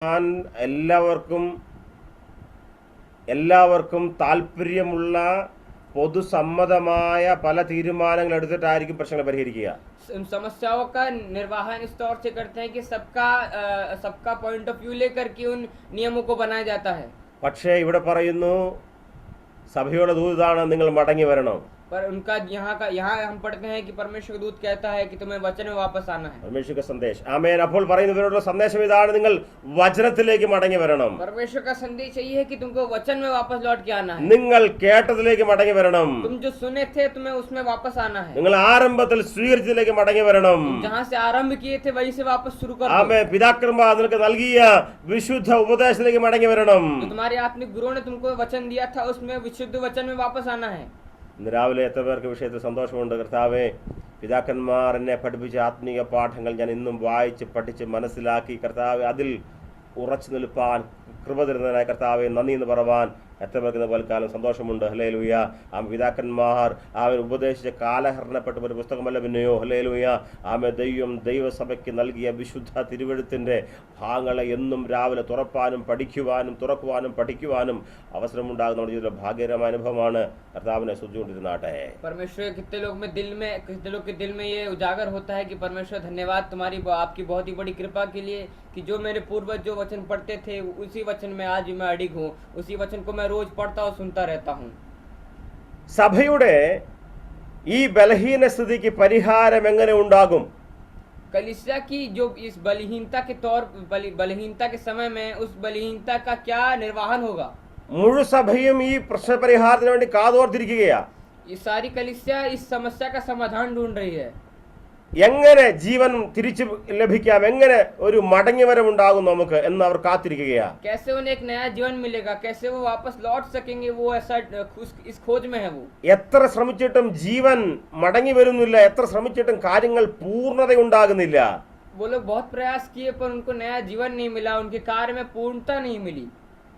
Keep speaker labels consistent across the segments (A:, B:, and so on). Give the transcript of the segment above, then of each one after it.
A: ഞാൻ എല്ലാവർക്കും താല്പര്യമുള്ള പൊതുസമ്മതമായ പല തീരുമാനങ്ങൾ എടുത്തിട്ടായിരിക്കും പ്രശ്നങ്ങൾ പരിഹരിക്കുക.
B: समस्याओं का निर्वाहन इस तौर से करते हैं कि सबका पॉइंट ऑफ व्यू लेकर के उन नियमों को बनाया जाता है.
A: പക്ഷേ ഇവിടെ പറയുന്നു സഭയുടെ ദൂതാണ് നിങ്ങൾ മടങ്ങി വരണം.
B: पर उनका यहाँ हम पढ़ते हैं कि परमेश्वर दूत कहता है कि तुम्हें वचन में वापस आना है.
A: परमेश्वर का संदेश आमेन. അപ്പോൾ പറയുന്നവരോടുള്ള സന്ദേശം ഇതാണ്, നിങ്ങൾ വചനത്തിലേക്ക് മടങ്ങി വരണം.
B: परमेश्वर का संदेश यही है कि तुमको वचन में वापस लौट के आना है.
A: നിങ്ങൾ കേട്ടതിലേക്ക് മടങ്ങി വരണം.
B: तुम जो सुने थे तुम्हें उसमें वापस आना है.
A: നിങ്ങൾ ആരംഭത്തിൽ സ്വീകരിച്ചതിലേക്ക് മടങ്ങി വരണം.
B: जहाँ से आरंभ किए थे वहीं से वापस शुरू करो.
A: ആമേൻ. പിതാക്കന്മാർ നിങ്ങൾക്ക് നൽകിയ വിശുദ്ധ ഉപദേശത്തിലേക്ക് മടങ്ങി വരണം.
B: तुम्हारे आत्मिक गुरुओं ने तुमको वचन दिया था उसमें विशुद्ध वचन में वापस आना है.
A: ഇന്ന് രാവിലെ എത്ര പേർക്ക് വിഷയത്തിൽ സന്തോഷമുണ്ട്. കർത്താവേ, പിതാക്കന്മാർ എന്നെ പഠിപ്പിച്ച ആത്മീയ പാഠങ്ങൾ ഞാൻ ഇന്നും വായിച്ച് പഠിച്ച് മനസ്സിലാക്കി കർത്താവെ അതിൽ ഉറച്ചു നിൽപ്പാൻ കൃപ തരുന്നതിനായി കർത്താവെ നന്ദി എന്ന് പറവാൻ എത്ര പേർക്ക് പൽക്കാലം സന്തോഷമുണ്ട്. ഹല്ലേലൂയ. ആമ പിതാക്കന്മാർ അവൻ ഉപദേശിച്ച കാലഹരണപ്പെട്ട ഒരു പുസ്തകമല്ല പിന്നെയോ. ഹല്ലേലൂയ. ആമ ദൈവസഭയ്ക്ക് നൽകിയ വിശുദ്ധ തിരുവെഴുത്തിൻ്റെ ഭാഗങ്ങളെ എന്നും രാവിലെ തുറക്കുവാനും പഠിക്കുവാനും അവസരമുണ്ടാകുന്ന നമ്മുടെ ജീവിതത്തിലെ ഭാഗ്യകരമായ അനുഭവമാണ്. കർത്താവിനെ സ്തുതിച്ചുകൊണ്ടിരുന്നാട്ടെ.
B: परमेश्वर कितने लोग के दिल में ये उजागर होता है कि परमेश्वर धन्यवाद आपकी बहुत ही बड़ी कृपा के लिए कि जो मेरे पूर्वज जो वचन पढ़ते थे उसी वचन में आज मैं अडिग हूँ. उसी वचन को मैं रोज पढ़ता और सुनता रहता हूँ.
A: സഭയുടെ ഈ ബലഹീന സ്ഥിതിക്ക് പരിഹാരം എങ്ങനെ ഉണ്ടാകും?
B: कलीसिया की जो इस बलहीनता के समय में उस बलहीनता का क्या निर्वाहन होगा?
A: മുഴു സഭയും ഈ പ്രശ്നപരിഹാരത്തിന് വേണ്ടി കാതോർത്തിരിക്കുകയാ.
B: ये सारी कलीसिया इस समस्या का समाधान ढूंढ रही है.
A: എങ്ങനെ ജീവൻ തിരിച്ചു ലഭിക്കാം, എങ്ങനെ ഒരു മടങ്ങിവരവുണ്ടാകും നമുക്ക് എന്ന് അവർ കാത്തിരിക്കുകയാ.
B: कैसे उन्हें एक नया जीवन मिलेगा, कैसे वो वापस लौट सकेंगे, वो ऐसा इस खोज में है. वो
A: എത്ര ശ്രമിച്ചിട്ടും ജീവൻ മടങ്ങി വരുന്നില്ല. എത്ര ശ്രമിച്ചിട്ടും കാര്യങ്ങൾ പൂർണ്ണതയുണ്ടാകുന്നില്ല.
B: वो लोग बहुत प्रयास किए पर उनको नया जीवन नहीं मिला, उनके कार्य में पूर्णता नहीं मिली.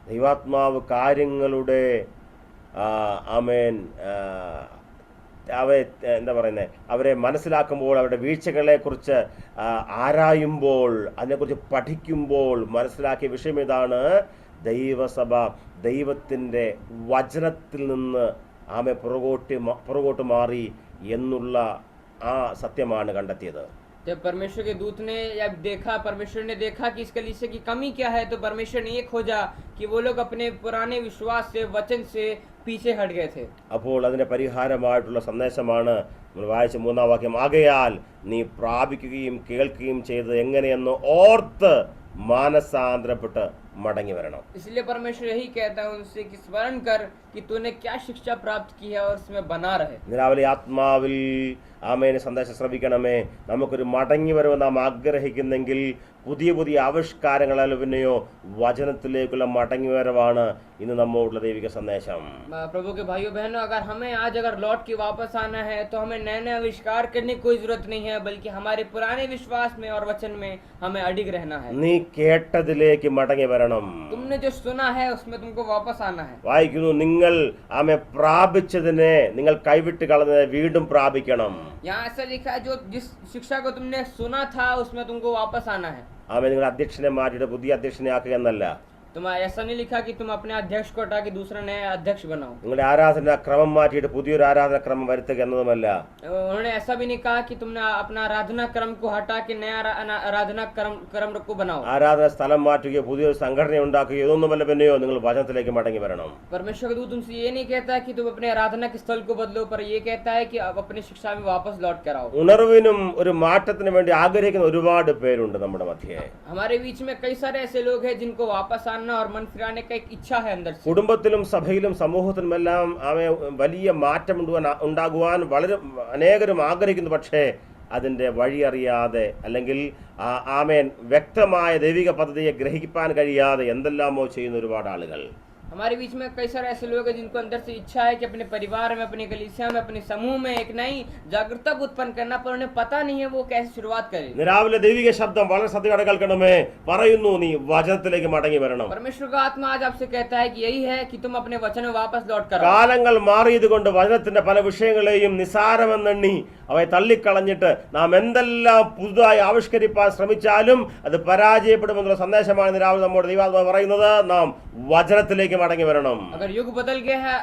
A: ദൈവാത്മാവ് കാര്യങ്ങളുടെ ആമേൻ അവരെ മനസ്സിലാക്കുമ്പോൾ, അവരുടെ വീഴ്ചകളെ കുറിച്ച് ആരായുമ്പോൾ, അതിനെക്കുറിച്ച് പഠിക്കുമ്പോൾ മനസ്സിലാക്കിയ വിഷയം ഇതാണ്: ദൈവസഭ ദൈവത്തിൻ്റെ വചനത്തിൽ നിന്ന് പുറകോട്ട് മാറി എന്നുള്ള ആ സത്യമാണ് കണ്ടെത്തിയത്.
B: जब परमेश्वर के दूत ने परमेश्वर ने देखा कि इस कलीसिया की कमी क्या है, तो परमेश्वर ने ये खोजा कि वो लोग अपने पुराने विश्वास से वचन से पीछे हट गए थे.
A: അപ്പോൾ അതിന്റെ പരിഹാരമായിട്ടുള്ള സന്ദേശമാണ് നമ്മൾ വായിച്ച 3-ാം വാക്യം. ആകയാൽ നീ പ്രാപിക്കുകയും കേൾക്കുകയും ചെയ്തത് എങ്ങനെയെന്ന് ഓർത്ത് മാനസാന്തരപ്പെട്ട് മടങ്ങി വരണം.
B: इसलिए परमेश्वर यही कहता है उनसे कि स्मरण कर कि तूने क्या शिक्षा प्राप्त की है और उसमें बना रहे.
A: രാവിലെ ആത്മാവിൽ ആമേൻ സന്ദേശം ശ്രവിക്കണമേ. നമുക്കൊരു മടങ്ങി വരവ് നാം ആഗ്രഹിക്കുന്നെങ്കിൽ പുതിയ ആവിഷ്കാരങ്ങളാൽ പിന്നെയോ വചനത്തിലേക്കുള്ള മടങ്ങി വരവാണ് ഇന്ന് നമ്മോടുള്ള ദൈവിക സന്ദേശം.
B: प्रभु के भाइयों बहनों, अगर लौट के वापस आना है तो हमें नए आविष्कार करने की कोई जरूरत नहीं है, बल्कि हमारे पुराने विश्वास में और वचन में हमें अडिग रहना है.
A: നീ കേട്ടതിലേക്ക് മടങ്ങി വരണം.
B: तुमने जो सुना है उसमें तुमको वापस आना है.
A: വായിക്കുന്നു, നിങ്ങൾ പ്രാപിച്ചതിനെ നിങ്ങൾ കൈവിട്ട് കളഞ്ഞതിനെ വീണ്ടും പ്രാപിക്കണം.
B: यहाँ ऐसा लिखा है, जो जिस शिक्षा को तुमने सुना था उसमें तुमको वापस आना है.
A: നിങ്ങൾ അധ്യക്ഷനെ മാറ്റിയിട്ട് പുതിയ അധ്യക്ഷനെ ആക്കുക എന്നല്ല.
B: तुम ऐसा नहीं लिखा कि तुम अपने अध्यक्ष को हटा के दूसरा नया अध्यक्ष बनाओ.
A: നിങ്ങളുടെ ആരാധനാ ക്രമം മാറ്റിയിട്ട് പുതിയൊരു ആരാധനാ ക്രമം വരുത്തുക എന്നതുമല്ല.
B: उन्होंने ऐसा भी नहीं कहा कि तुमने अपना आराधना क्रम को हटा के नया आराधना क्रम को बनाओ.
A: ആരാധന സ്ഥലം മാറ്റുകയോ പുതിയൊരു സംഘടന ഉണ്ടാക്കുകയോ ഇതൊന്നുമല്ല. പിന്നെയോ നിങ്ങൾ വചനത്തിലേക്ക് മടങ്ങി വരണം.
B: परमेश्वर का दूत तुमसे ये नहीं कहता है कि तुम अपने आराधना के स्थल को बदलो, पर ये कहता है कि अब अपनी शिक्षा में वापस लौट कर आओ.
A: ഉണർവിനും ഒരു മാറ്റത്തിന് വേണ്ടി ആഗ്രഹിക്കുന്ന ഒരുപാട് പേരുണ്ട് നമ്മുടെ മധ്യേ.
B: हमारे बीच में कई सारे ऐसे लोग हैं जिनको वापस आना और मन फिराने का एक इच्छा है अंदर से.
A: കുടുംബത്തിലും സഭയിലും സമൂഹത്തിലുമെല്ലാം വലിയ മാറ്റം ഉണ്ടാകുവാൻ വളരെ അനേകരും ആഗ്രഹിക്കുന്നു. പക്ഷേ അതിൻ്റെ വഴി അറിയാതെ, അല്ലെങ്കിൽ വ്യക്തമായ ദൈവിക പദ്ധതിയെ ഗ്രഹിക്കാൻ കഴിയാതെ എന്തെല്ലാമോ ചെയ്യുന്ന ഒരുപാട് ആളുകൾ.
B: हमारे बीच में कई सारे ऐसे लोग हैं जिनको अंदर से इच्छा है कि अपने परिवार में, अपनी कलीसिया में, अपने समूह में एक नई जागरूकता को उत्पन्न करना, पर उन्हें पता नहीं है वो कैसे शुरुआत करें।
A: ഇന്ന് രാവിലെ ദൈവിക ശബ്ദം വളരെ ശ്രദ്ധയോടെ കേൾക്കണമേ. പറയുന്നു, നീ വചനത്തിലേക്ക് മടങ്ങി വരണം.
B: परमेश्वर का आत्मा आज आपसे कहता है कि यही है कि तुम अपने वचन में वापस लौट कर आओ।
A: കാലങ്ങൾ മാറിയത് കൊണ്ട് വചനത്തിന്റെ പല വിഷയങ്ങളെയും നിസാരമെന്നെണ്ണി അവയെ തള്ളിക്കളഞ്ഞിട്ട് നാം എന്തെല്ലാം പുതുതായി ആവിഷ്കരിക്കാൻ ശ്രമിച്ചാലും അത് പരാജയപ്പെടുമെന്നുള്ള സന്ദേശമാണ് ഇന്ന് രാവിലെ നമ്മുടെ ദൈവാത്മാവ് പറയുന്നത്. നാം വചനത്തിലേക്ക് മടങ്ങി വരണം.
B: अगर युग बदल गया है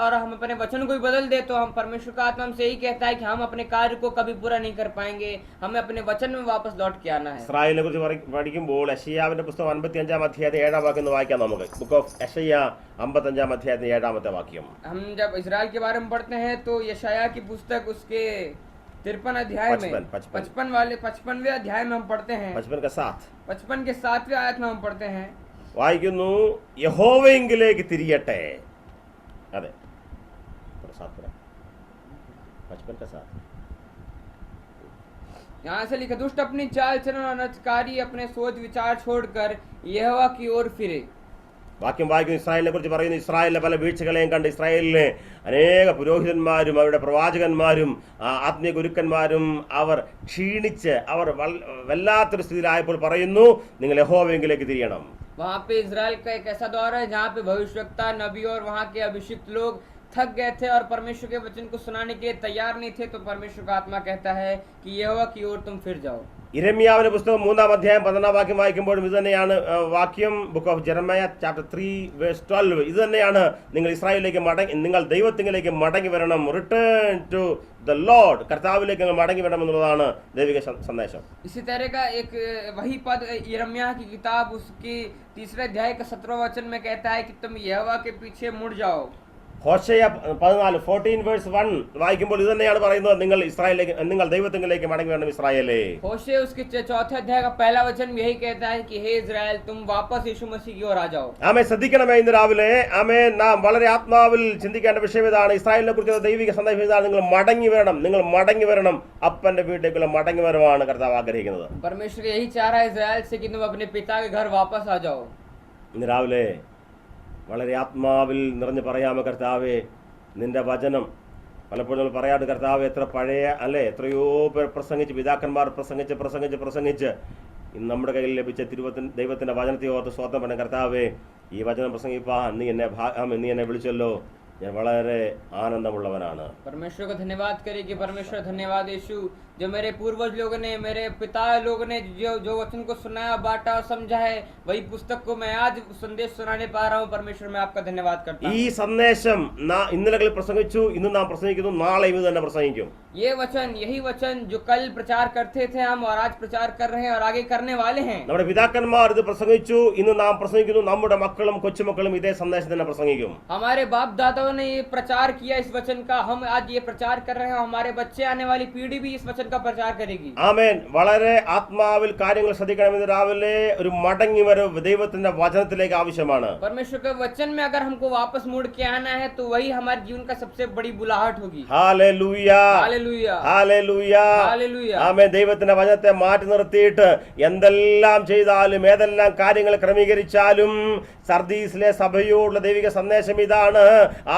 B: और हम अपने वचन को भी बदल दे, तो हम परमेश्वर का आत्मा हमसे यही कहता है कि हम अपने कार्य को कभी पूरा नहीं कर पाएंगे, हमें अपने वचन में वापस लौट के आना है।
A: ഇസ്രായേലിനെ കുറിച്ച് പഠിക്കുമ്പോൾ യെശയ്യാവിന്റെ പുസ്തകം 55-ാം അധ്യായത്തിൽ 7-ാം വാക്യം ഒന്ന് വായിക്കാം നമുക്ക്. ബുക്ക് ഓഫ് യെശയ്യ 55-ാം അധ്യായത്തിൽ 7-ാമത്തെ വാക്യം.
B: हम जब इजराइल के बारे में पढ़ते हैं तो यशाया की पुस्तक उसके 53 अध्याय में 55वें अध्याय में हम पढ़ते हैं, 55 के 7वें आयत में हम पढ़ते हैं,
A: വായിക്കുന്നു, യഹോവയെങ്കിലേക്ക് തിരിയട്ടെ. അതെ, 55
B: यहाँ से लिखा, दुष्ट अपनी चाल चलन और अनर्थकारी अपने सोच विचार छोड़कर यहोवा की ओर फिरे.
A: വാക്യം വായിക്കുന്നു. ഇസ്രായേലിനെ കുറിച്ച് പറയുന്നു, ഇസ്രായേലിലെ പല വീഴ്ചകളെയും കണ്ട് ഇസ്രായേലിലെ അനേക പുരോഹിതന്മാരും അവരുടെ പ്രവാചകന്മാരും ആത്മീയ ഗുരുക്കന്മാരും അവർ ക്ഷീണിച്ച് അവർ വല്ലാത്തൊരു സ്ഥിതിയിലായപ്പോൾ പറയുന്നു, നിങ്ങൾ യഹോവയെങ്കിലേക്ക് തിരിയണം.
B: वहाँ पे इजराइल का एक ऐसा दौर है जहाँ पे भविष्यवक्ता, नबी और वहाँ के अभिषिक्त लोग थक गए थे और परमेश्वर के वचन को सुनाने के लिए तैयार नहीं थे. तो परमेश्वर का आत्मा कहता है कि यहोवा की ओर तुम फिर जाओ.
A: യിരെമ്യാവിന്റെ പുസ്തകം 3-ാം അധ്യായം 11-ാം വാക്യം വായിക്കുമ്പോഴും ഇത് തന്നെയാണ് വാക്യം. ബുക്ക് ഓഫ് ജെറമയ ചാപ്റ്റർ 3:12 ഇത് തന്നെയാണ്, നിങ്ങൾ ഇസ്രായേലിലേക്ക് നിങ്ങൾ ദൈവത്തിലേക്ക് മടങ്ങി വരണം. റിട്ടേൺ ടു ദ ലോർഡ്, കർത്താവിലേക്ക് നിങ്ങൾ മടങ്ങി വരണം എന്നുള്ളതാണ് ദൈവിക സന്ദേശം.
B: इसी तरह का एक वही पद यिर्मयाह की किताब उसके 3 अध्याय का 17वां वचन में कहता है कि तुम यहोवा के पीछे मुड़ जाओ.
A: ഹോശേയ 14:1 വായിക്കുമ്പോൾ ഇത് തന്നെയാണ് പറയുന്നത്, നിങ്ങൾ ദൈവത്തിലേക്ക് മടങ്ങി വരണം ഇസ്രായേലേ.
B: होशे उसके 4थे अध्याय का पहला वचन यही कहता है कि हे इस्राएल, तुम वापस यीशु मसीह की ओर आ जाओ.
A: ആമേ, ശ്രദ്ധിക്കണമേ ഇന്ന് രാവിലെ. ആമേ, നാം വളരെ ആത്മാവിൽ ചിന്തിക്കേണ്ട വിഷയം ഇതാണ്. ഇസ്രായേലിനെ കുറിച്ചുള്ള ദൈവിക സന്ദേശം ഇതാണ്, നിങ്ങൾ മടങ്ങി വരണം. അപ്പന്റെ വീട്ടിലേക്കുള്ള മടങ്ങി വരവാണ് കർത്താവ് ആഗ്രഹിക്കുന്നത്.
B: परमेश्वर यही चाह रहा है इस्राएल से कि तुम अपने पिता के घर वापस आ जाओ.
A: ഇന്ന് രാവിലെ വളരെ ആത്മാവിൽ നിറഞ്ഞ് പറയാമോ, കർത്താവേ, നിന്റെ വചനം പലപ്പോഴും നമ്മൾ പറയാണ്ട്, കർത്താവ് എത്ര പഴയ എത്രയോ പേർ പ്രസംഗിച്ച്, പിതാക്കന്മാർ പ്രസംഗിച്ച് ഇന്ന് നമ്മുടെ കയ്യിൽ ലഭിച്ച ദൈവത്തിന്റെ വചനത്തെ ഓർത്ത് സ്തോത്രം പറയാം. കർത്താവേ, ഈ വചനം പ്രസംഗിപ്പാൻ നീ എന്നെ വിളിച്ചല്ലോ, ഞാൻ വളരെ ആനന്ദമുള്ളവനാണ്.
B: परमेश्वर को धन्यवाद करें कि परमेश्वर धन्यवाद यीशु, जो मेरे पूर्वज लोगों ने, मेरे पिता लोगों ने जो वचन को सुनाया, बांटा और समझा है, वही पुस्तक को मैं आज संदेश सुनाने पा रहा हूँ. परमेश्वर, मैं आपका धन्यवाद करता हूँ.
A: ഈ സന്ദേശം ഇന്നലെ പ്രസംഗിച്ചു, ഇന്ന് നാം പ്രസംഗിക്കുന്നു, നാളെ ഇത് തന്നെ പ്രസംഗിക്കും.
B: ये वचन, यही वचन जो कल प्रचार करते थे हम और आज प्रचार कर रहे हैं और आगे करने वाले हैं.
A: നമ്മുടെ പിതാക്കന്മാർ ഇത് പ്രസംഗിച്ചു, ഇന്ന് നാം പ്രസംഗിക്കുന്നു, നമ്മുടെ മക്കളും കൊച്ചുമക്കളും ഇതേ സന്ദേശം തന്നെ പ്രസംഗിക്കും.
B: हमारे बाप दादाओं ने ये प्रचार किया इस वचन का, हम आज ये प्रचार कर रहे हैं. हमारे बच्चे, आने वाली पीढ़ी भी इस वचन का प्रचार करेगी.
A: ആമേൻ. വളരെ ആത്മാവിൽ കാര്യങ്ങൾ ശ്രദ്ധിക്കണമെന്ന് രാവിലെ ഒരു മടങ്ങി വരവ് ദൈവത്തിന്റെ വചനത്തിലേക്ക് ആവശ്യമാണ്.
B: परमेश्वर के वचन में अगर हमको वापस मुड़ के आना है तो वही हमारे जीवन का सबसे बड़ी बुलाहट होगी.
A: Hallelujah,
B: hallelujah,
A: hallelujah,
B: hallelujah.
A: Amen. ദൈവത്തിന്റെ വചനത്തെ മാറ്റി നിർത്തിയിട്ട് എന്തെല്ലാം ചെയ്താലും ഏതെല്ലാം കാര്യങ്ങൾ ക്രമീകരിച്ചാലും സർദീസിലെ സഭയോടുള്ള ദൈവിക സന്ദേശം ഇതാണ്.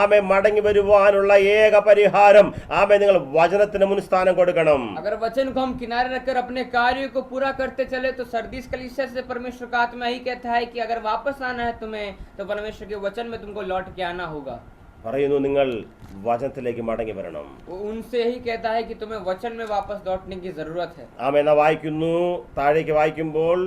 A: ആമേൻ, മടങ്ങി വരുവാനുള്ള ഏക പരിഹാരം, ആമേൻ, നിങ്ങൾ വചനത്തിന് മുൻസ്ഥാനം കൊടുക്കണം.
B: अगर वचन को हम किनारे रखकर अपने कार्यों को पूरा करते चले तो सरदीस कलीसिया से परमेश्वर का आत्मा ही कहता है कि अगर वापस आना है तुम्हें तो परमेश्वर के वचन में तुमको लौट के आना होगा.
A: പറയുന്നു, നിങ്ങൾ വചനത്തിലേക്ക് മടങ്ങി വരണം.
B: वो उनसे ही कहता है कि तुम्हें वचन में वापस लौटने की जरूरत है.
A: ആമേൻ. വായിക്കുന്നു, താഴേക്ക് വായിക്കുമ്പോൾ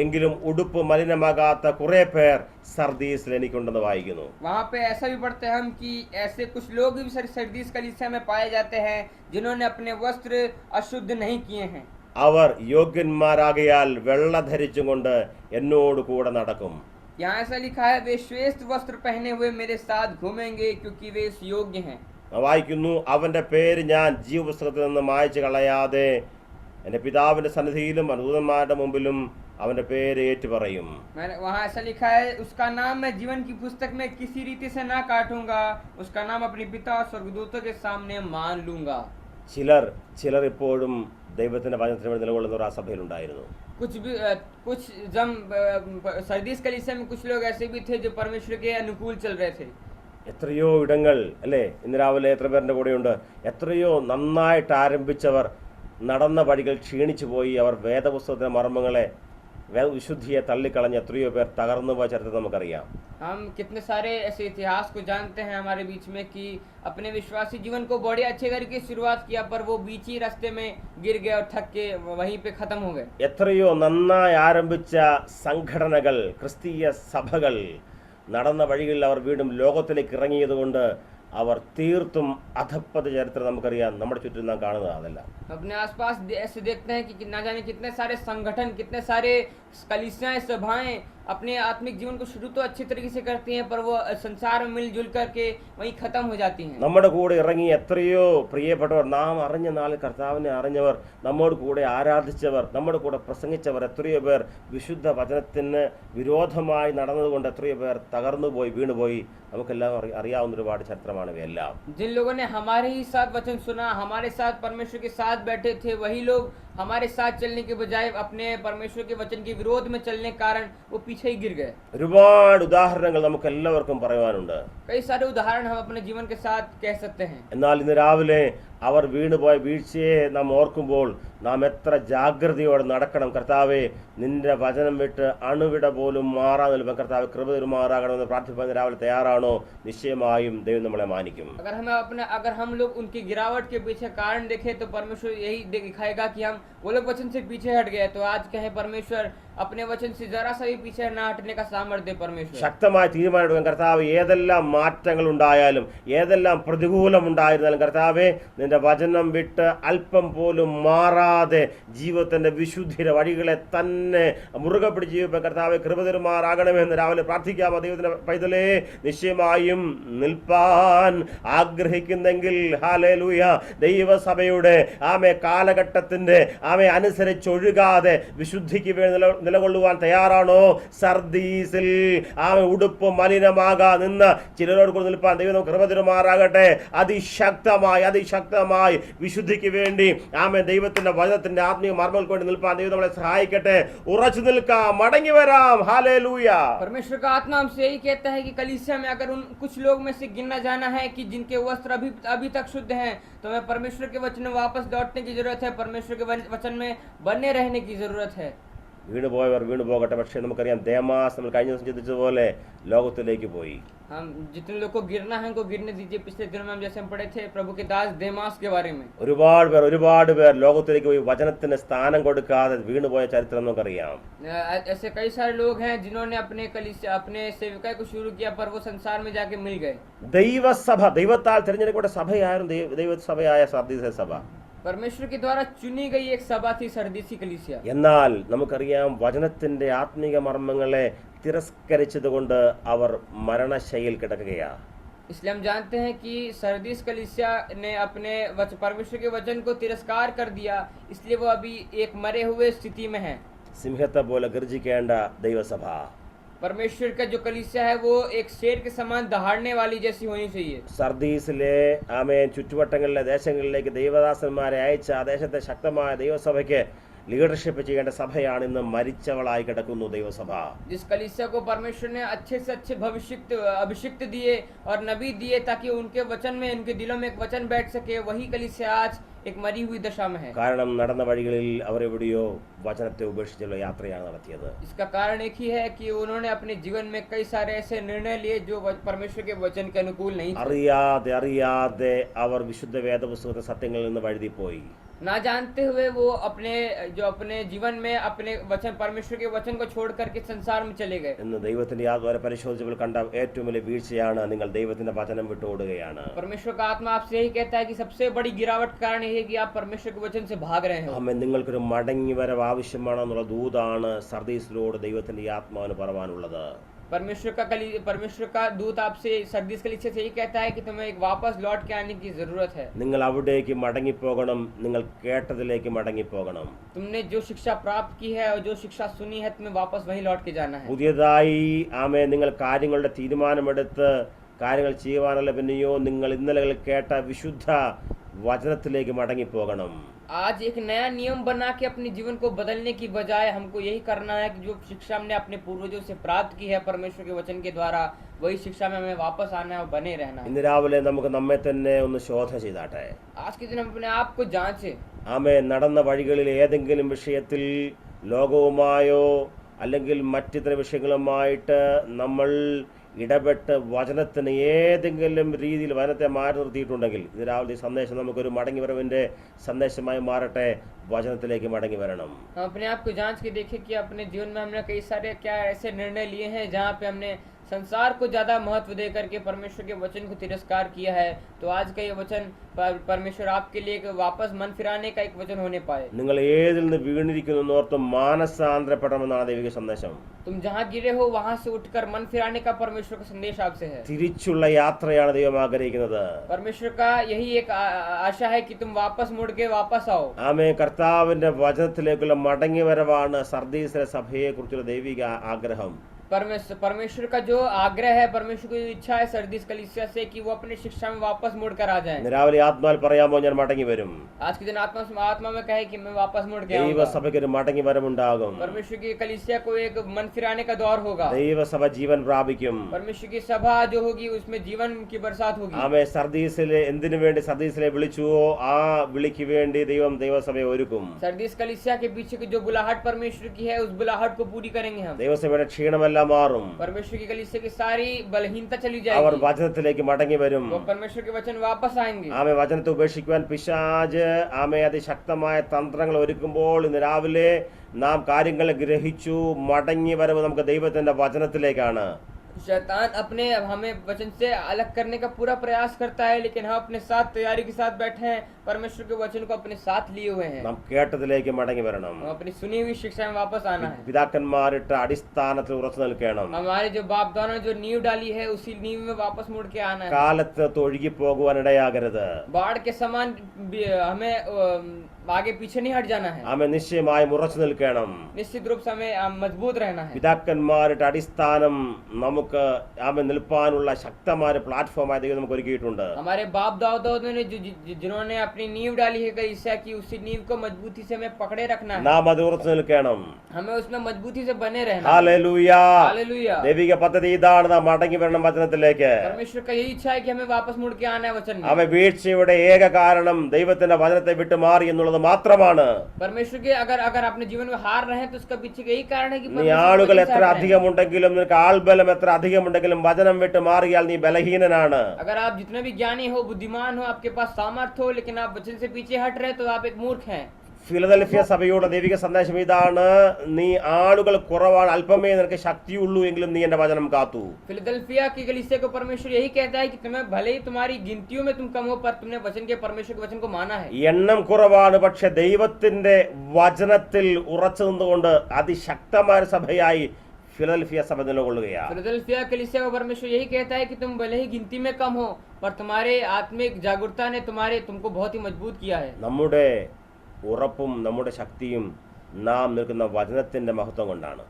A: എങ്കിലും ഉടുപ്പ് മലിനമാകാത്ത കുറെ പേർ സർദീസിൽ എനിക്കുണ്ടെന്ന് വായിക്കുന്നു.
B: वहाँ पे ऐसा भी पढ़ते हैं हम कि ऐसे कुछ लोग भी सरदीस कलीसिया में पाए जाते हैं जिन्होंने अपने वस्त्र अशुद्ध नहीं किए हैं.
A: അവർ യോഗ്യന്മാരാകയാൽ വെള്ള ധരിച്ചും കൊണ്ട് എന്നോട് കൂടെ നടക്കും.
B: यहाँ ऐसा लिखा है, वे श्वेत वस्त्र पहने हुए मेरे साथ घूमेंगे क्योंकि वे इस योग्य हैं.
A: വായിക്കുന്നു, അവന്റെ പേര് ഞാൻ ജീവപുസ്തകത്തിൽ നിന്ന് മായ്ച്ചു കളയാതെ എന്റെ പിതാവിന്റെ സന്നിധിയിലും ദൂതന്മാരുടെ മുമ്പിലും അവന്റെ പേര് ഏറ്റു പറയും.
B: वहाँ ऐसा लिखा है, उसका नाम मैं जीवन की पुस्तक में किसी रीति से ना काटूंगा, उसका नाम अपने पिता और स्वर्गदूतों के सामने मान लूंगा.
A: ചിലർ ഇപ്പോഴും ദൈവത്തിന്റെ വചനത്തിന് വേണ്ടി നിലകൊള്ളുന്നവർ ആ സഭയിലുണ്ടായിരുന്നു.
B: कुछ सर्दीस कलीसिया में कुछ लोग ऐसे भी थे जो परमेश्वर के अनुकूल चल रहे थे।
A: എത്രയോ ഇടങ്ങൾ അല്ലേ, ഇന്ന് രാവിലെ എത്ര പേരുടെ കൂടെയുണ്ട്, എത്രയോ നന്നായിട്ട് ആരംഭിച്ചവർ നടന്ന വഴികൾ ക്ഷീണിച്ചു പോയി, അവർ വേദപുസ്തകത്തിലെ മർമ്മങ്ങളെ വിശുദ്ധിയെ തള്ളിക്കളഞ്ഞ് എത്രയോ പേർ തകർന്നു പോയ ചരിത്രം നമുക്കറിയാം.
B: हम कितने सारे ऐसे इतिहास को जानते हैं हमारे बीच में कि अपने विश्वासी जीवन को बड़े अच्छे तरीके से शुरुआत किया पर वो बीच ही रास्ते में गिर गए और थक के वहीं पे खत्म हो गए।
A: എത്രയോ നന്നായി ആരംഭിച്ച സംഘടനകൾ, ക്രിസ്തീയ സഭകൾ നടന്ന വഴികളിൽ അവർ വീണ്ടും ലോകത്തിലേക്ക് ഇറങ്ങിയതുകൊണ്ട് അവർ തീർത്തും അധപ്പത ചരിത്രം നമുക്കറിയാം, നമ്മുടെ ചുറ്റും നാം കാണുന്നത് അതല്ല.
B: अपने आसपास ऐसे देखते हैं कि ना जाने कितने सारे संगठन, कितने सारे कलीसियाएं, सभाएं अपने आत्मिक जीवन को शुरू तो अच्छी तरीके से करती हैं पर वो संसार में मिलजुल करके वहीं खत्म हो जाती हैं।
A: നമ്മുടെ കൂടെ ഇറങ്ങി എത്രയോ പ്രിയപ്പെട്ടവർ, നാം അറിഞ്ഞ നാളിൽ കർത്താവിനെ അറിഞ്ഞവർ, നമ്മോട് കൂടെ ആരാധിച്ചവർ, നമ്മുടെ കൂടെ പ്രസംഗിച്ചവർ, എത്രയോ പേർ വിശുദ്ധ വചനത്തിന് വിരോധമായി നടന്നതുകൊണ്ട് എത്രയോ പേർ തകർന്നു പോയി, വീണുപോയി. നമുക്കെല്ലാം അറിയാവുന്ന ഒരുപാട് ചരിത്രമാണ് ഇവയെല്ലാം.
B: जिन लोगों ने हमारे ही साथ वचन सुना, हमारे साथ परमेश्वर के साथ बैठे थे, वही लोग हमारे साथ चलने के बजाय अपने परमेश्वर के वचन के विरोध में चलने के कारण वो पीछे ही गिर गए।
A: ഒരുപാട് ഉദാഹരണങ്ങൾ നമുക്ക് എല്ലാവർക്കും പറയുവാനുണ്ട്.
B: कई सारे उदाहरण हम अपने जीवन के साथ कह सकते हैं।
A: എന്നാൽ ഇന്ന് രാവിലെ അവർ വീണുപോയ വീഴ്ചയെ നാം ഓർക്കുമ്പോൾ നാം എത്ര ജാഗ്രതയോടെ നടക്കണം. കർത്താവെ, നിന്റെ വചനം വിട്ട് അണുവിട പോലും മാറാൻ നിൽപ്പം കർത്താവ് കൃപ തരുമാറാകണമെന്ന് പ്രാർത്ഥിപ്പാൻ രാവിലെ തയ്യാറാണോ? നിശ്ചയമായും ദൈവം നമ്മളെ മാനിക്കും.
B: अगर हम लोग उनकी गिरावट के पीछे कारण देखें तो परमेश्वर यही दिखाएगा कि हम वो लोग वचन से पीछे हट गए। तो आज कहें परमेश्वर अपने वचन से जरा सा भी पीछे न हटने का सामर्थ्य परमेश्वर।
A: ശക്തമായ തീരുമാനം കർത്താവ്, ഏതെല്ലാം മാറ്റങ്ങൾ ഉണ്ടായാലും, ഏതെല്ലാം പ്രതികൂലം ഉണ്ടായിരുന്നാലും കർത്താവെ, നിന്റെ വചനം വിട്ട് അല്പം പോലും മാറാതെ ജീവിതത്തിന്റെ വിശുദ്ധിയുടെ വഴികളെ തന്നെ മുറുകെ പിടിച്ച് ജീവിക്കാൻ കർത്താവെ കൃപ തരുമാറാകണമെന്ന് രാവിലെ പ്രാർത്ഥിക്കാമോ? ദൈവത്തിന്റെ പൈതലേ, നിശ്ചയമായും നിൽപ്പാൻ ആഗ്രഹിക്കുന്നെങ്കിൽ ഹല്ലേലൂയ, ദൈവസഭയുടെ കാലഘട്ടത്തിന്റെ അനുസരിച്ചൊഴുകാതെ വിശുദ്ധിക്ക് വേണ്ടി നിലകൊള്ളുവാൻ തയ്യാറാണോ? സർദീസിൽ ഉടുപ്പ് മലിനമാകാ നിന്ന് ചിലരോട് കൂടി നിൽപ്പാൻ ദൈവം കൃപ തരുമാറാകട്ടെ. അതിശക്തമായി വിശുദ്ധിക്ക് വേണ്ടി ദൈവത്തിന്റെ വചനത്തിന്റെ ആത്മീയ മർമ്മങ്ങൾക്ക് വേണ്ടി നിൽപ്പാൻ ദൈവം നമ്മളെ സഹായിക്കട്ടെ. ഉറച്ചു നിൽക്കാം, മടങ്ങി വരാം. ഹല്ലേലൂയ.
B: परमेश्वर का आत्मा हमसे यही कहता है कि कलीसिया में अगर उन कुछ लोग में से गिनना जाना है कि जिनके वस्त्र अभी तक शुद्ध हैं, तो हमें परमेश्वर के वचन में वापस लौटने की जरूरत है, परमेश्वर के वचन में बने रहने की जरूरत है।
A: വീണുപോയവർ വീണു പോകട്ടെ. പക്ഷേ നമുക്കറിയാം, ദേമാസ് നമ്മൾ കഴിഞ്ഞ ദിവസം ചിന്തിച്ചതുപോലെ ലോകത്തിലേക്ക് പോയി.
B: हम जितने लोग को गिरना है उनको गिरने दीजिए। पिछले दिनों में हम जैसे हम पढ़े थे प्रभु के दास देमास के बारे में,
A: ഒരുപാട് പേർ ലോകത്തിലേക്ക് പോയി വചനത്തിന് സ്ഥാനം കൊടുക്കാതെ വീണുപോയ ചരിത്രം നമുക്കറിയാം.
B: ऐसे कई सारे लोग हैं जिन्होंने अपने सेविका को शुरू किया पर वो संसार में जाके मिल गए.
A: ദൈവസഭ, ദൈവത്താൽ തിരഞ്ഞെടുക്കപ്പെട്ട സഭയായിരുന്നു ദൈവസഭയായ സർദീസ് സഭ.
B: परमेश्वर के द्वारा चुनी गई एक सभा थी सरदीसी कलीसिया.
A: എന്നാൽ നമുക്കറിയാം, വചനത്തിന്റെ ആത്മീക മർമ്മങ്ങളെ തിരസ്കരിച്ചതുകൊണ്ട് അവർ മരണശൈലിയിൽ കിടക്കുകയാണ്.
B: इसलिए हम जानते हैं कि सरदीस कलीसिया ने अपने परमेश्वर के वचन को तिरस्कार कर दिया, इसलिए वो अभी एक मरे हुए स्थिति में है.
A: സിംഹത്തെ പോലെ ഗർജിക്കേണ്ട ദൈവസഭ,
B: परमेश्वर का जो कलीसिया है वो एक शेर के समान दहाड़ने वाली जैसी होनी चाहिए.
A: സർദീസിലെ ചുറ്റുവട്ടങ്ങളിലെ ദേശങ്ങളിലേക്ക് ദൈവദാസന്മാരെ അയച്ച ആ ദേശത്തെ ശക്തമായ ദൈവസഭയ്ക്ക് ലീഡർഷിപ്പ് ചെയ്യേണ്ട സഭയാണ് ഇന്ന് മരിച്ചവളായി കിടക്കുന്നു ദൈവസഭ.
B: जिस कलीसिया को परमेश्वर ने अच्छे से अच्छे अभिषिक्त दिए और नबी दिए ताकि उनके वचन में, उनके दिलों में एक वचन बैठ सके, वही कलीसिया आज एक मरी हुई दशा में है.
A: കാരണം നടന്ന വഴികളിൽ അവർ എവിടെയോ വചനത്തെ ഉപേക്ഷിച്ചുള്ള യാത്രയാണ് നടത്തിയത്.
B: इसका कारण एक ही है कि उन्होंने अपने जीवन में कई सारे ऐसे निर्णय लिए जो परमेश्वर के वचन के अनुकूल नहीं थे.
A: അറിയാതെ അവർ വിശുദ്ധ വേദപുസ്തകത്തെ സത്യങ്ങളിൽ നിന്ന് വഴുതിപ്പോയി.
B: ना जानते हुए वो अपने जीवन में अपने वचन, परमेश्वर के वचन को छोड़ करके संसार में चले गए.
A: ഇന്ന് ദൈവത്തിന്റെ ആത്മാവിനെ പരിശോധിച്ചപ്പോൾ കണ്ട ഏറ്റവും വലിയ വീഴ്ചയാണ് നിങ്ങൾ ദൈവത്തിന്റെ വചനം വിട്ടോടുകയാണ്.
B: परमेश्वर का आत्मा आपसे यही कहता है कि सबसे बड़ी गिरावट का कारण यही है कि आप परमेश्वर के वचन से भाग रहे हो.
A: നിങ്ങൾക്കൊരു മടങ്ങി വരവ് ആവശ്യമാണെന്നുള്ള ദൂതാണ് സർദീസിലോട് ദൈവത്തിന്റെ ആത്മാവിന് പറയാനുള്ളത്.
B: परमेश्वर का दूत आपसे सरदीस कलीसिया से यही कहता है कि तुम्हें एक वापस लौट के आने की जरूरत है.
A: നിങ്ങൾ അവിടേക്ക് മടങ്ങിപ്പോകണം, നിങ്ങൾ കേട്ടതിലേക്ക് മടങ്ങിപ്പോകണം.
B: तुमने जो शिक्षा प्राप्त की है और जो शिक्षा सुनी है तुम्हें वापस वहीं लौट के जाना है.
A: പുതിയതായി നിങ്ങൾ കാര്യങ്ങളുടെ തീരുമാനമെടുത്ത് കാര്യങ്ങൾ ചെയ്യുവാനല്ല, പിന്നെയോ നിങ്ങൾ ഇന്നലെ കേട്ട വിശുദ്ധ വചനത്തിലേക്ക് മടങ്ങിപ്പോകണം.
B: आज एक नया नियम बना के अपने जीवन को बदलने की बजाय हमको यही करना है कि जो शिक्षा हमने अपने पूर्वजों से प्राप्त की है परमेश्वर के वचन के द्वारा, वही शिक्षा में हमें वापस आना है और बने रहना है।
A: ഇന്ന് രാവിലെ നമുക്ക് നമ്മെ തന്നെ ഒന്ന് ശോധന ചെയ്താട്ടെ.
B: आज के दिन हम अपने आप को जांचे।
A: ആമേ, നടന്ന വഴികളിൽ ഏതെങ്കിലും വിഷയത്തിൽ ലോകവുമായോ അല്ലെങ്കിൽ മറ്റിതര വിഷയങ്ങളുമായിട്ട് നമ്മൾ ഇടപെട്ട് വചനത്തിന് ഏതെങ്കിലും രീതിയിൽ വചനത്തെ മാറ്റി നിർത്തിയിട്ടുണ്ടെങ്കിൽ ഇത് രാവിലെ ഈ സന്ദേശം നമുക്കൊരു മടങ്ങിവരവിൻ്റെ സന്ദേശമായി മാറട്ടെ. വചനത്തിലേക്ക് മടങ്ങി വരണം.
B: हम अपने आप को जांच के देखें कि अपने जीवन में हमने कई सारे क्या ऐसे निर्णय लिए हैं जहाँ पे हमने संसार को ज्यादा महत्व दे करके परमेश्वर के वचन को तिरस्कार किया है। तो आज का ये वचन परमेश्वर आपके लिए एक वापस मन फिराने का एक वचन होने पाए।
A: നിങ്ങൾ ഏതിൽ നിന്ന് വീണിരിക്കുന്നു എന്നോർത്ത് മാനസാന്തരപ്പെടണമെന്നാണ് ദൈവിക സന്ദേശം.
B: तुम जहाँ गिरे हो वहाँ से उठकर मन फिराने का परमेश्वर का संदेश आपसे है।
A: തിരിച്ചുള്ള യാത്രയാണ് ദൈവം ആഗ്രഹിക്കുന്നത്.
B: परमेश्वर का यही एक आशा है कि तुम वापस मुड़ के वापस आओ।
A: ആമേ, കർത്താവിന്റെ വചനത്തിലേക്കുള്ള മടങ്ങിവരവാണ് സർദീസിലെ സഭയെ കുറിച്ചുള്ള ദൈവിക ആഗ്രഹം.
B: परमेश्वर का जो आग्रह है, परमेश्वर की इच्छा है सर्दीस कलीसिया से कि वो अपनी शिक्षा में वापस मुड़ कर आ जाए।
A: രാവിലെ ആത്മാവിൽ പറയാമോ, ഞാൻ മടങ്ങി വരും.
B: आज के दिन आत्मा में कहे कि मैं वापस मुड़ के आऊंगा।
A: ദൈവസഭയ്ക്ക് ഒരു മടങ്ങി വരവുണ്ടാകും.
B: परमेश्वर की कलीसिया को एक मन फिराने का दौर होगा।
A: ദൈവസഭ ജീവൻ പ്രാപിക്കും.
B: परमेश्वर की सभा जो होगी उसमें जीवन की बरसात होगी।
A: ആമേ, സർദീസിലെ എന്തിനു വേണ്ടി സർദീസിലെ വിളിച്ചുവോ ആ വിളിക്ക് വേണ്ടി ദൈവം ദൈവസഭയെ ഒരുക്കും.
B: सर्दीस कलीसिया के पीछे की जो बुलाहट परमेश्वर की है, उस बुलाहट को पूरी करेंगे हम।
A: ദൈവസഭയുടെ ക്ഷീണമെല്ലാം മാറും.
B: परमेश्वर की कलीसिया की सारी बलहीनता चली
A: അവർ
B: जाएगी।
A: വചനത്തിലേക്ക് മടങ്ങി വരും.
B: वो परमेश्वर के वचन वापस आएंगे।
A: ആമേ, വചനത്തെ ഉപേക്ഷിക്കുവാൻ പിശാച് ആമേ അതിശക്തമായ തന്ത്രങ്ങൾ ഒരുക്കുമ്പോൾ ഇന്ന് രാവിലെ നാം കാര്യങ്ങൾ ഗ്രഹിച്ചു. മടങ്ങി വരവ് നമുക്ക് ദൈവത്തിന്റെ വചനത്തിലേക്കാണ്.
B: शैतान अपने हमें वचन से अलग करने का पूरा प्रयास करता है, लेकिन हम अपने साथ तैयारी के साथ बैठे हैं, परमेश्वर के वचन को अपने साथ लिए हुए हैं।
A: നാം കേട്ടതിലേക്ക് മടങ്ങി വരണം.
B: हम अपनी सुनी हुई शिक्षा में वापस आना है।
A: പിതാക്കന്മാരിട്ട അടിസ്ഥാനത്തിൽ ഉറച്ചു നിൽക്കണം.
B: हमारे जो बाप दादा ने जो नींव डाली है, उसी नींव में वापस मुड़ के आना है।
A: കാലത്ത് ഒഴുകി പോകുവാൻ ഇടയാകരുത്.
B: बाढ़ के समान हमें आगे पीछे नहीं हट जाना है।
A: ആമേ, നിശ്ചയമായും ഉറച്ചു നിൽക്കണം.
B: निश्चित रूप से हमें मजबूत रहना है।
A: പിതാക്കന്മാരുടെ അടിസ്ഥാനം നമുക്ക് ആമേ നിൽപ്പാനുള്ള ശക്തമായ പ്ലാറ്റ്ഫോമായി ദൈവം നമുക്ക് ഒരുക്കിയിട്ടുണ്ട്.
B: हमारे बाप दादा ने जिन्होंने अपनी नींव डाली है कलीसिया की, उसी नींव को मजबूती से हमें पकड़े रखना है।
A: നാം അത് ഉറച്ചു നിൽക്കണം.
B: हमें उसमें मजबूती से बने रहना है।
A: ഹല്ലേലൂയ.
B: हालेलुया।
A: ദൈവിക പദ്ധതി ഇതാണ്, നാം മടങ്ങി വരണം വചനത്തിലേക്ക്.
B: परमेश्वर का यही इच्छा है कि हमें वापस मुड़ के आना है वचन में।
A: അവ വീഴ്ചയുടെ ഏക കാരണം ദൈവത്തിന്റെ വചനത്തെ വിട്ടുമാറി എന്നുള്ളത് മാത്രമാണ്.
B: परमेश्वर के अगर अपने जीवन में हार रहे हैं तो उसका पीछे यही कारण है कि
A: നീ ആളുകൾ എത്ര അധികമുണ്ടെങ്കിലും നിനക്ക് ആൾബലം എത്ര അധികമുണ്ടെങ്കിലും വചനം വിട്ട് മാറിയാൽ നീ ബലഹീനനാണ്.
B: अगर आप जितने भी ज्ञानी हो, बुद्धिमान हो, आपके पास सामर्थ्य हो, लेकिन आप वचन से पीछे हट रहे तो आप एक मूर्ख हैं।
A: ഫിലദൽഫിയ സഭയുടെ ദൈവിക സന്ദേശം ഇതാണ്, നീ ആളുകൾ കുറവാണ്, അല്പമേ നിനക്ക് ശക്തിയുള്ളൂ എങ്കിലും നീ എന്റെ വചനം കാത്തു.
B: फिलदेल्फिया की कलीसिया को परमेश्वर यही कहता है कि तुम्हें भले ही तुम्हारी गिनतियों में तुम कम हो, पर तुमने वचन के परमेश्वर के वचन को माना है।
A: എണ്ണം കുറവാണ്, പക്ഷെ ദൈവത്തിന്റെ വചനത്തിൽ ഉറച്ചു നിന്നുകൊണ്ട് അതിശക്തമായ സഭയായി ഫിലദൽഫിയ സഭ നിലകൊള്ളുകയാണ്.
B: फिलदेल्फिया कलीसिया को परमेश्वर यही कहता है कि तुम भले ही गिनती में कम हो, पर तुम्हारे आत्मिक जागरूकता ने तुमको बहुत ही मजबूत किया है।
A: നമ്മുടെ ഉറപ്പും നമ്മുടെ ശക്തിയും നാം നിൽക്കുന്ന വചനത്തിന്റെ മഹത്വം കൊണ്ടാണ്.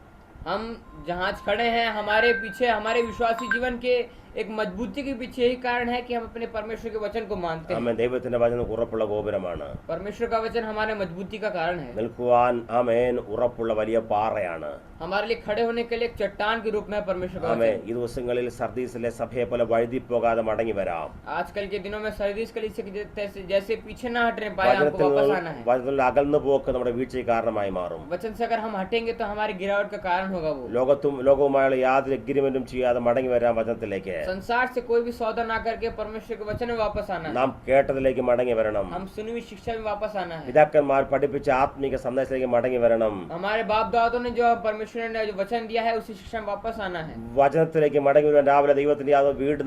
B: हम जहाँ खड़े हैं, हमारे पीछे हमारे विश्वासी जीवन के एक मजबूती के पीछे यही कारण है कि हम अपने परमेश्वर के वचन को मानते हैं।
A: ആമേൻ. ദൈവത്തിന്റെ വചനം ഉറപ്പുള്ള ഗോപുരമാണ്.
B: परमेश्वर का वचन हमारे मजबूती का कारण है।
A: നിൽക്കുവാൻ ആമേൻ ഉറപ്പുള്ള വലിയ പാറയാണ്.
B: हमारे लिए खड़े होने के लिए एक चट्टान के रूप में है परमेश्वर का
A: ആമേൻ.
B: वचन।
A: ഈ ദിവസങ്ങളിൽ സർദീസിലെ സഭയെ പോലെ വഴുതി പോകാതെ മടങ്ങി വരാം.
B: आजकल के दिनों में सर्दीस कलीसिया के जैसे पीछे ना हटने पाए, हमको वापस आना है।
A: വചനത്തിൽ അകന്നു പോക്ക് നമ്മുടെ വീഴ്ചയ്ക്ക് കാരണമായി മാറും.
B: वचन से अगर हम हटेंगे तो हमारी गिरावट का कारण होगा वो।
A: ലോകവുമായുള്ള യാതൊരു എഗ്രിമെന്റും ചെയ്യാതെ മടങ്ങി വരാം വചനത്തിലേക്ക്.
B: संसार से कोई भी सौदा ना करके परमेश्वर के वचन में वापस आना है।
A: നാം കേട്ടതിലേക്ക് മടങ്ങി വരണം.
B: हम सुनी हुई शिक्षा में वापस आना है।
A: പിതാക്കന്മാർ പഠിപ്പിച്ച ആത്മീക സന്ദേശത്തിലേക്ക് മടങ്ങി വരണം.
B: हमारे बाप दादों ने जो परमेश्वर ने जो वचन दिया है, उसी शिक्षा में वापस आना है।
A: വചനത്തിലേക്ക് മടങ്ങി വരുവാൻ രാവിലെ ദൈവത്തിന്റെ യാതൊരു വീട്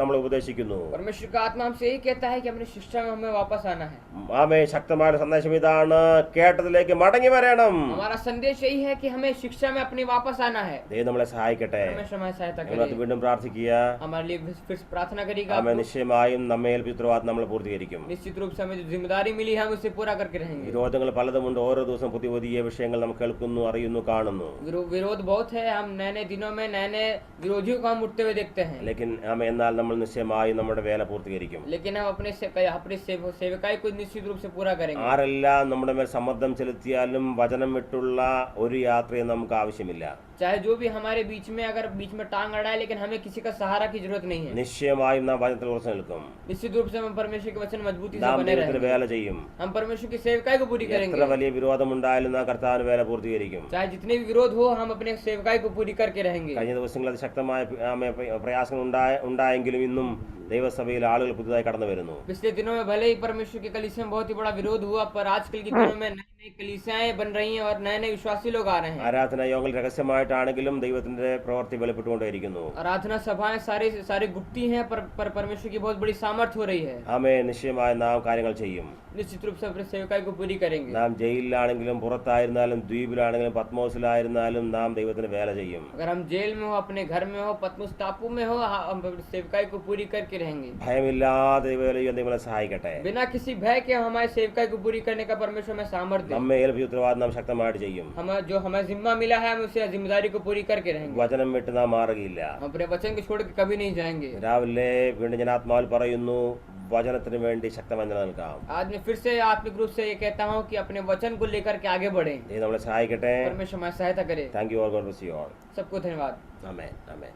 A: നമ്മളെ ഉപദേശിക്കുന്നു.
B: परमेश्वर का आत्मा हमसे यही कहता है कि अपनी शिक्षा में हमें वापस आना है।
A: ആമേ. ശക്തമായ സന്ദേശം ഇതാണ്, കേട്ടതിലേക്ക് മടങ്ങി വരണം.
B: हमारा संदेश यही है कि हमें शिक्षा में अपनी वापस आना है।
A: ദൈവം നമ്മളെ സഹായിക്കട്ടെ.
B: परमेश्वर हमारी सहायता
A: നമ്മളത്
B: करें।
A: വീണ്ടും പ്രാർത്ഥിക്കുക.
B: हमारे लिए फिर से प्रार्थना करिएगा
A: ആമേൻ.
B: आपको।
A: നിശ്ചയമായും നമ്മെ ഏൽപ്പിച്ച ഉത്തരവാദിത്തം നമ്മൾ പൂർത്തീകരിക്കും.
B: निश्चित रूप से हमें जो जिम्मेदारी मिली है हम उसे पूरा करके रहेंगे।
A: വിരോധങ്ങൾ പലതുമുണ്ട്. ഓരോ ദിവസം പുതിയ പുതിയ വിഷയങ്ങൾ നമ്മൾ കേൾക്കുന്നു, അറിയുന്നു, കാണുന്നു.
B: विरोध बहुत है, हम नए नए दिनों में नए नए विरोधियों को हम उठते हुए देखते हैं,
A: ലേക്കിൻ എന്നാൽ നമ്മൾ നിശ്ചയമായും നമ്മുടെ വേല പൂർത്തീകരിക്കും.
B: लेकिन हम अपने सेवकाई को निश्चित रूप से पूरा करेंगे।
A: ആരെല്ലാം നമ്മുടെ മേൽ സമ്മർദ്ദം ചെലുത്തിയാലും വചനം വിട്ടുള്ള ഒരു യാത്രയും നമുക്ക് ആവശ്യമില്ല.
B: चाहे जो भी हमारे बीच में अगर बीच में टांग अड़ाए, लेकिन हमें किसी का सहारा की जरूरत नहीं है।
A: നിശ്ചയമായും നാം വചനത്തിൽ ഉറച്ചു നിൽക്കും.
B: निश्चित रूप से हम परमेश्वर के वचन मजबूती से
A: നാം
B: बने
A: ദൈവത്തിന്
B: रहेंगे,
A: വേല ചെയ്യും.
B: हम परमेश्वर की सेवकाई को पूरी
A: എത്ര
B: करेंगे।
A: വലിയ വിരോധമുണ്ടായാലും നാം കർത്താവിന് വേല പൂർത്തീകരിക്കും.
B: चाहे जितने भी विरोध हो, हम अपने सेवकाई को पूरी करके रहेंगे।
A: കഴിഞ്ഞ ദിവസങ്ങളിൽ ശക്തമായ പ്രയാസങ്ങൾ ഉണ്ടായെങ്കിലും ഇന്നും ദൈവസഭയിൽ ആളുകൾ പുതുതായി കടന്നു വരുന്നു.
B: पिछले दिनों में भले ही परमेश्वर की कलीसिया में बहुत ही बड़ा विरोध हुआ, पर आजकल के दिनों में नई नई कलीसियाएं बन रही हैं और नए नए विश्वासी लोग आ रहे हैं।
A: ആരാധനാ യോഗങ്ങൾ രഹസ്യമായിട്ടാണെങ്കിലും ദൈവത്തിന്റെ പ്രവൃത്തി വെളിപ്പെട്ടുകൊണ്ടേയിരിക്കുന്നു.
B: आराधना सभाएं सारी गुप्ती हैं, पर परमेश्वर की बहुत बड़ी सामर्थ्य हो रही है।
A: ആമേൻ. നിശ്ചയമായി നാം കാര്യങ്ങൾ ചെയ്യും.
B: निश्चित रूप से अपने सेवकाई को पूरी करेंगे।
A: നാം ജയിലിലാണെങ്കിലും പുറത്തായിരുന്നാലും ദ്വീപിലാണെങ്കിലും പത്മോസിലായിരുന്നാലും നാം ദൈവത്തിന് വേല ചെയ്യും.
B: अगर हम जेल में हो, अपने घर में हो, पतमुस टापू में हो, हम अपनी सेवकाई को पूरी करके रहेंगे।
A: ഭയമില്ലാതെ ദൈവം നമ്മളെ സഹായിക്കട്ടെ.
B: बिना किसी भय के हमारे सेवकाई को पूरी करने का परमेश्वर में सामर्थ्य दे।
A: നമ്മെ ഏൽപ്പിച്ച ഉത്തരവാദിത്തം നാം ശക്തമായിട്ട് ചെയ്യും.
B: जो हमें जिम्मा मिला है, हम उसे जिम्मेदारी को पूरी करके रहेंगे।
A: വചനം വിട്ട് നാം മാറുകയില്ല.
B: हम अपने वचन को छोड़ के कभी नहीं जाएंगे।
A: രാവിലെ വീണ്ടും ഞാൻ ആത്മാവിൽ പറയുന്നു, വചനത്തിന് വേണ്ടി ശക്തമായി നിലനിൽക്കാം.
B: आज मैं फिर से आत्मिक रूप से ये कहता हूँ कि अपने वचन को लेकर के आगे बढ़े।
A: ദൈവം നമ്മളെ സഹായിക്കട്ടെ.
B: परमेश्वर हमारी सहायता करे।
A: Thank you all. God bless you all.
B: सबको धन्यवाद।
A: ആമേൻ. ആമേൻ.